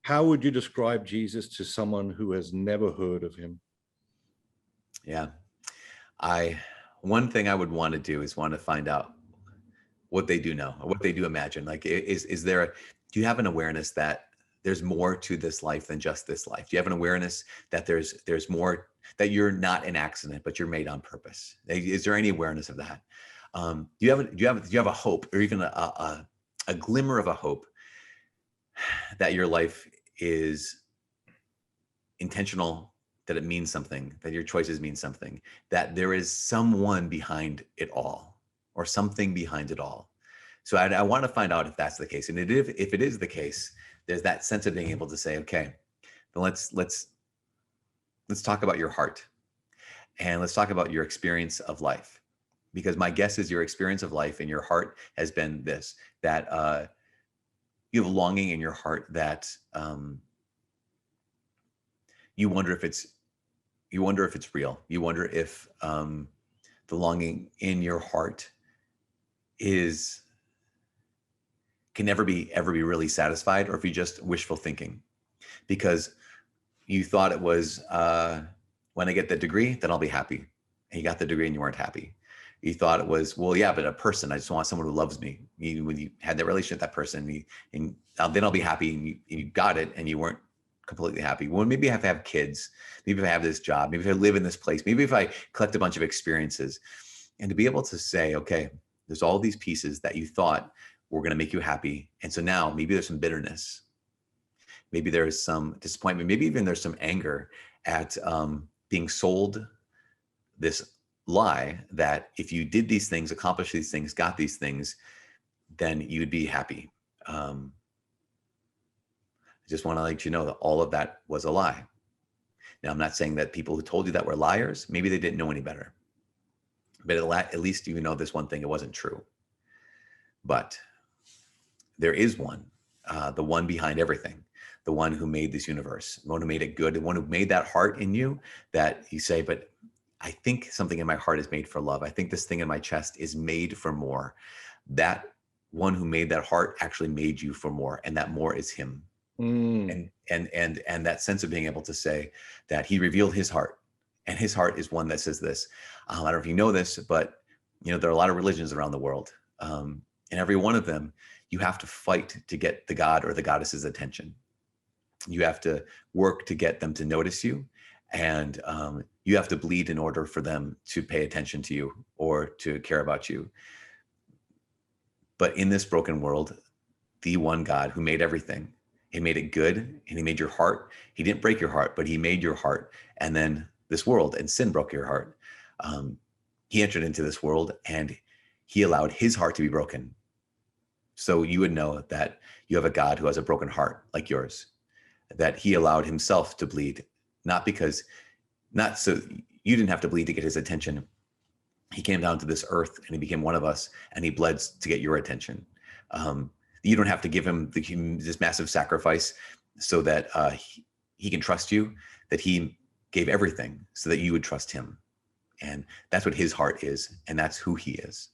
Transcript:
How would you describe Jesus to someone who has never heard of him? Yeah. One thing I would want to do is want to find out what they do know, or what they do imagine. Like, do you have an awareness that there's more to this life than just this life? Do you have an awareness that there's more, that you're not an accident, but you're made on purpose? Is there any awareness of that? Do you have a hope, or even a glimmer of a hope that your life is intentional, that it means something, that your choices mean something, that there is someone behind it all, or something behind it all? So I want to find out if that's the case. And if it is the case, there's that sense of being able to say, okay, then let's talk about your heart, and let's talk about your experience of life. Because my guess is your experience of life and your heart has been this, that you have a longing in your heart that you wonder if it's real. You wonder if the longing in your heart can never be really satisfied, or if you just wishful thinking, because you thought it was, when I get the degree, then I'll be happy. And you got the degree and you weren't happy. You thought it was, well, yeah, but a person, I just want someone who loves me. When you had that relationship with that person, and then I'll be happy, and you got it, and you weren't completely happy. Well, maybe I have to have kids. Maybe if I have this job, maybe if I live in this place, maybe if I collect a bunch of experiences. And to be able to say, okay, there's all these pieces that you thought were going to make you happy. And so now maybe there's some bitterness. Maybe there's some disappointment. Maybe even there's some anger at being sold this lie that if you did these things, accomplished these things, got these things, then you'd be happy. I just want to let you know that all of that was a lie. Now, I'm not saying that people who told you that were liars. Maybe they didn't know any better. But at least you know this one thing, it wasn't true. But there is one, the one behind everything, the one who made this universe, the one who made it good, the one who made that heart in you, that you say, but I think something in my heart is made for love. I think this thing in my chest is made for more. That one who made that heart actually made you for more, and that more is him. And that sense of being able to say that he revealed his heart, and his heart is one that says this. I don't know if you know this, but there are a lot of religions around the world, and every one of them, you have to fight to get the god or the goddess's attention. You have to work to get them to notice you, and you have to bleed in order for them to pay attention to you or to care about you. But in this broken world, the one God who made everything, he made it good, and he made your heart. He didn't break your heart, but he made your heart. And then this world and sin broke your heart. He entered into this world, and he allowed his heart to be broken. So you would know that you have a God who has a broken heart like yours, that he allowed himself to bleed, not so you didn't have to bleed to get his attention. He came down to this earth, and he became one of us, and he bled to get your attention. You don't have to give him this massive sacrifice so that he can trust you, that he gave everything so that you would trust him. And that's what his heart is, and that's who he is.